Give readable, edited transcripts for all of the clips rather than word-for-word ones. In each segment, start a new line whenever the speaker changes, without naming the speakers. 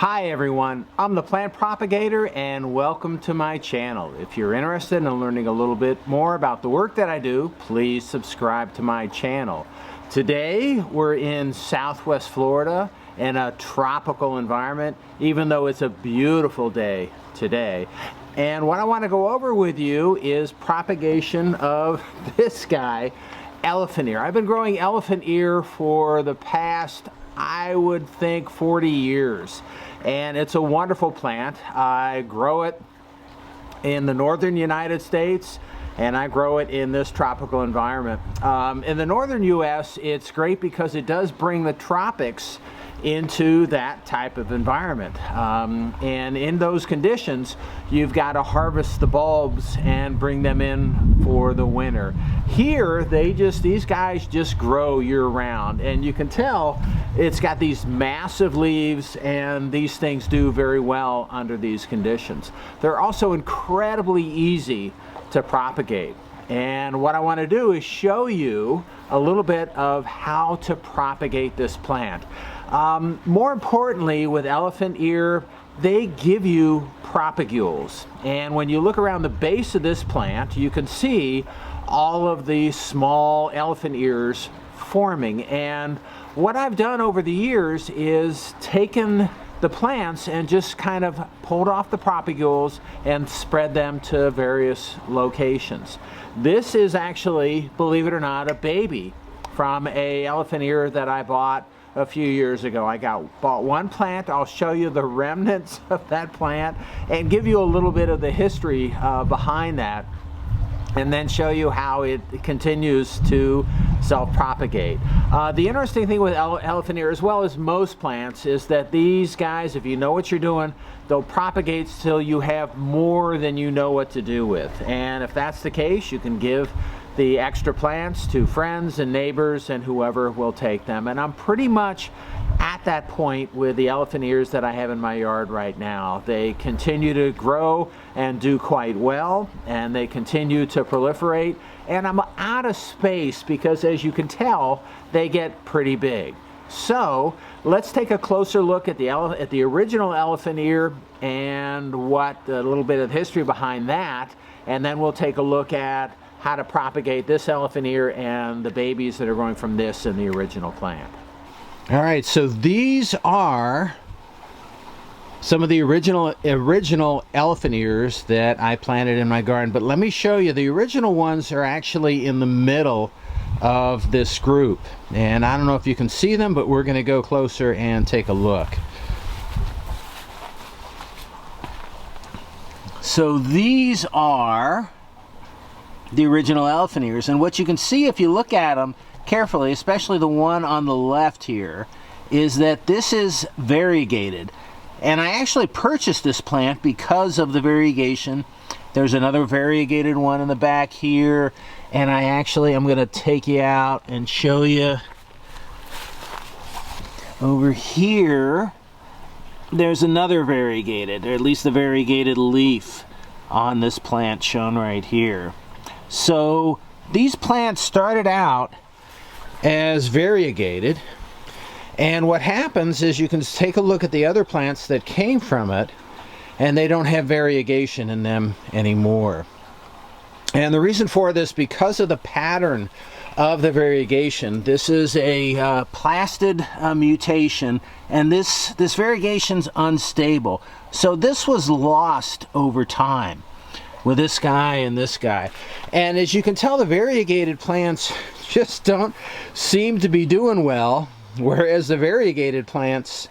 Hi everyone, I'm the plant propagator and welcome to my channel. If you're interested in learning a little bit more about the work that I do, please subscribe to my channel. Today we're in Southwest Florida in a tropical environment, even though it's a beautiful day today. And what I want to go over with you is propagation of this guy, elephant ear. I've been growing elephant ear for the past, I would think, 40 years. And it's a wonderful plant. I grow it in the northern United States, and I grow it in this tropical environment. In the northern U.S., it's great because it does bring the tropics into that type of environment. And in those conditions, you've got to harvest the bulbs and bring them in for the winter. Here, these guys just grow year-round, and you can tell it's got these massive leaves, and these things do very well under these conditions. They're also incredibly easy to propagate. And what I want to do is show you a little bit of how to propagate this plant. More importantly, with elephant ear, they give you propagules. And when you look around the base of this plant, you can see all of these small elephant ears forming. And what I've done over the years is taken the plants and just kind of pulled off the propagules and spread them to various locations. This is actually, believe it or not, a baby from an elephant ear that I bought a few years ago. I bought one plant. I'll show you the remnants of that plant and give you a little bit of the history behind that, and then show you how it continues to self-propagate. The interesting thing with elephant ear, as well as most plants, is that these guys, if you know what you're doing, they'll propagate till you have more than you know what to do with. And if that's the case, you can give the extra plants to friends and neighbors and whoever will take them. And I'm pretty much at that point with the elephant ears that I have in my yard right now. They continue to grow and do quite well, and they continue to proliferate. And I'm out of space because, as you can tell, they get pretty big. So let's take a closer look at the original elephant ear and a little bit of history behind that, and then we'll take a look at how to propagate this elephant ear and the babies that are growing from this in the original plant. All right, so these are some of the original elephant ears that I planted in my garden. But let me show you, the original ones are actually in the middle of this group. And I don't know if you can see them, but we're going to go closer and take a look. So these are the original elephant ears, and what you can see if you look at them carefully, especially the one on the left here, is that this is variegated. And I actually purchased this plant because of the variegation. There's another variegated one in the back here, and I'm going to take you out and show you over here. There's another variegated, or at least the variegated leaf on this plant shown right here. So these plants started out as variegated, and what happens is you can take a look at the other plants that came from it, and they don't have variegation in them anymore. And the reason for this, because of the pattern of the variegation, this is a plastid mutation, and this variegation's unstable. So this was lost over time with this guy and this guy. And as you can tell, the variegated plants just don't seem to be doing well, whereas the variegated plants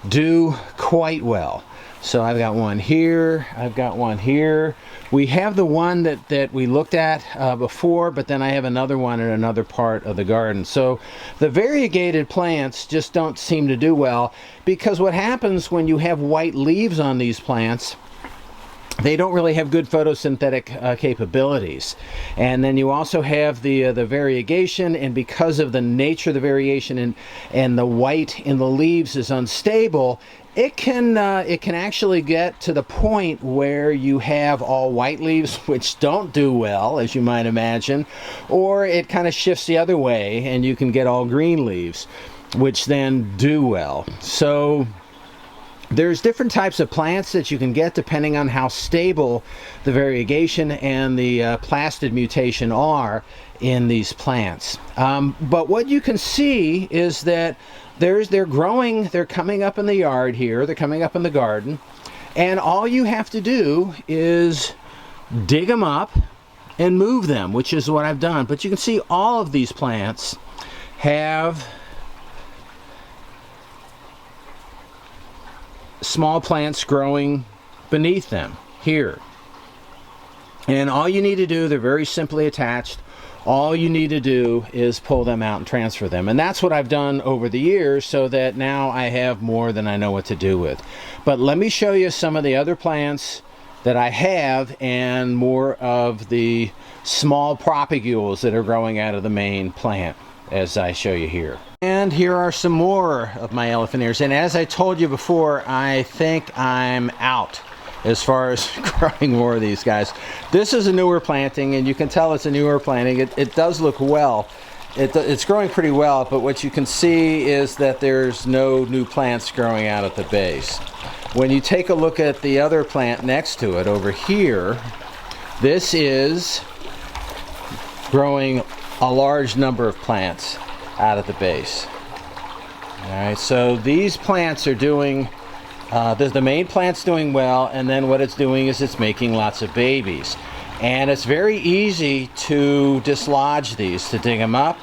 do quite well. So I've got one here, I've got one here. We have the one that we looked at before, but then I have another one in another part of the garden. So the variegated plants just don't seem to do well, because what happens when you have white leaves on these plants, they don't really have good photosynthetic capabilities. And then you also have the variegation, and because of the nature of the variation and the white in the leaves is unstable, it can actually get to the point where you have all white leaves, which don't do well, as you might imagine, or it kind of shifts the other way and you can get all green leaves, which then do well. So There's different types of plants that you can get depending on how stable the variegation and the plastid mutation are in these plants. But what you can see is that they're growing, they're coming up in the yard here, they're coming up in the garden, and all you have to do is dig them up and move them, which is what I've done. But you can see all of these plants have small plants growing beneath them here. And all you need to do, they're very simply attached. All you need to do is pull them out and transfer them. And that's what I've done over the years, so that now I have more than I know what to do with. But let me show you some of the other plants that I have and more of the small propagules that are growing out of the main plant as I show you here. And here are some more of my elephant ears. And as I told you before, I think I'm out as far as growing more of these guys. This is a newer planting, and you can tell it's a newer planting. It does look well. It's growing pretty well, but what you can see is that there's no new plants growing out at the base. When you take a look at the other plant next to it over here, this is growing a large number of plants out at the base. All right, so these plants are doing, the main plant's doing well, and then what it's doing is it's making lots of babies. And it's very easy to dislodge these, to dig them up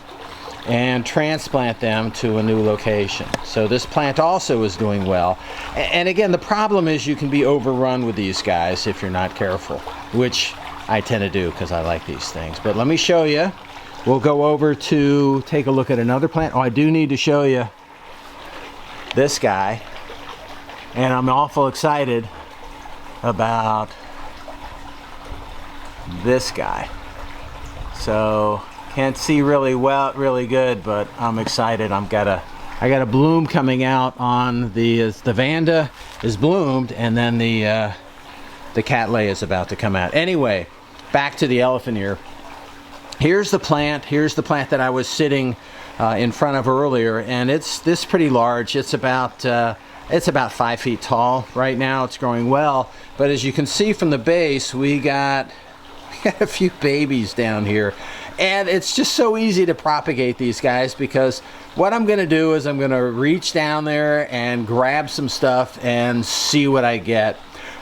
and transplant them to a new location. So this plant also is doing well. And again, the problem is you can be overrun with these guys if you're not careful, which I tend to do because I like these things. But let me show you. We'll go over to take a look at another plant. Oh, I do need to show you this guy. And I'm awful excited about this guy. So can't see really good, but I'm excited. I got a bloom coming out on the Vanda is bloomed, and then the Cattleya is about to come out. Anyway, back to the elephant ear. Here's the plant. Here's the plant that I was sitting in front of earlier, and it's pretty large. It's about 5 feet tall right now. It's growing well, but as you can see from the base, we got a few babies down here. And it's just so easy to propagate these guys, because what I'm going to do is I'm going to reach down there and grab some stuff and see what I get.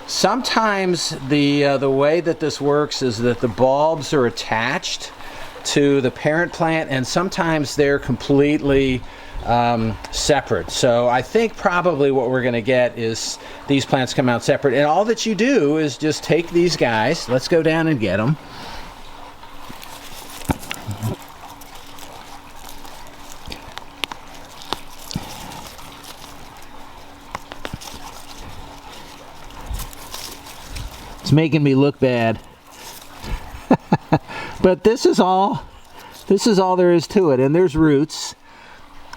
Sometimes the way that this works is that the bulbs are attached to the parent plant, and sometimes they're completely separate. So I think probably what we're going to get is these plants come out separate, and all that you do is just take these guys. Let's go down and get them. It's making me look bad. But this is all there is to it. And there's roots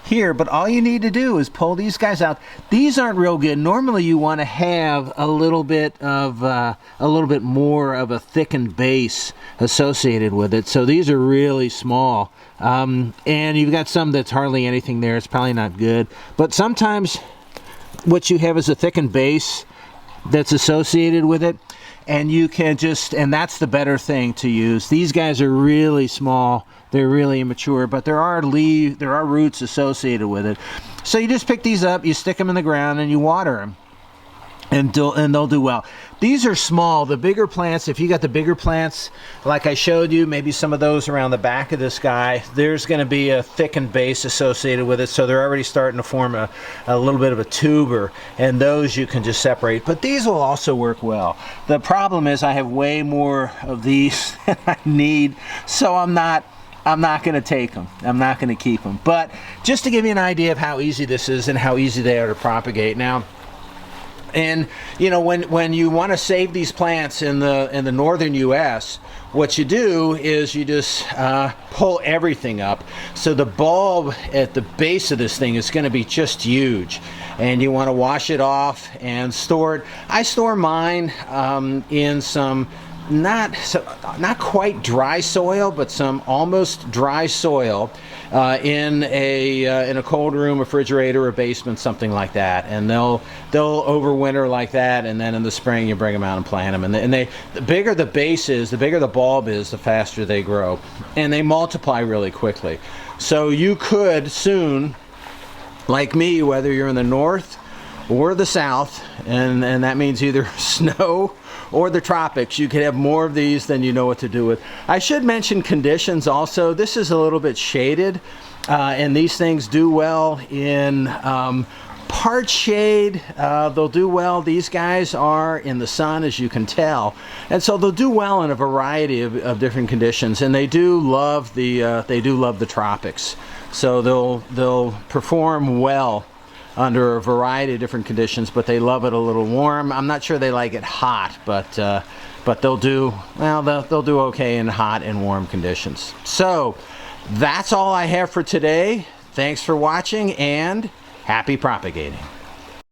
here, but all you need to do is pull these guys out. These aren't real good. Normally you want to have a little bit more of a thickened base associated with it. So these are really small. And you've got some that's hardly anything there. It's probably not good. But sometimes what you have is a thickened base that's associated with it, and you can just, and that's the better thing to use. These guys are really small, they're really immature, but there are roots associated with it. So you just pick these up, you stick them in the ground, and you water them, and they'll do well. These are small. The bigger plants, if you got the bigger plants like I showed you, maybe some of those around the back of this guy, there's going to be a thickened base associated with it, so they're already starting to form a little bit of a tuber, and those you can just separate. But these will also work well. The problem is I have way more of these than I need, so I'm not going to take them. I'm not going to keep them. But just to give you an idea of how easy this is and how easy they are to propagate. Now, and you know, when you want to save these plants in the northern U.S., what you do is you just pull everything up. So the bulb at the base of this thing is going to be just huge, and you want to wash it off and store it. I store mine in some not quite dry soil, but some almost dry soil in a cold room, refrigerator, or basement, something like that, and they'll overwinter like that, and then in the spring you bring them out and plant them, and the bigger the base is, the bigger the bulb is, the faster they grow, and they multiply really quickly. So you could soon, like me, whether you're in the north or the south, and that means either snow or the tropics, you could have more of these than you know what to do with. I should mention conditions also. This is a little bit shaded, and these things do well in part shade. They'll do well. These guys are in the sun, as you can tell, and so they'll do well in a variety of different conditions, and they do love the tropics. So they'll perform well under a variety of different conditions, but they love it a little warm. I'm not sure they like it hot, but they'll do okay in hot and warm conditions. So that's all I have for today. Thanks for watching, and happy propagating.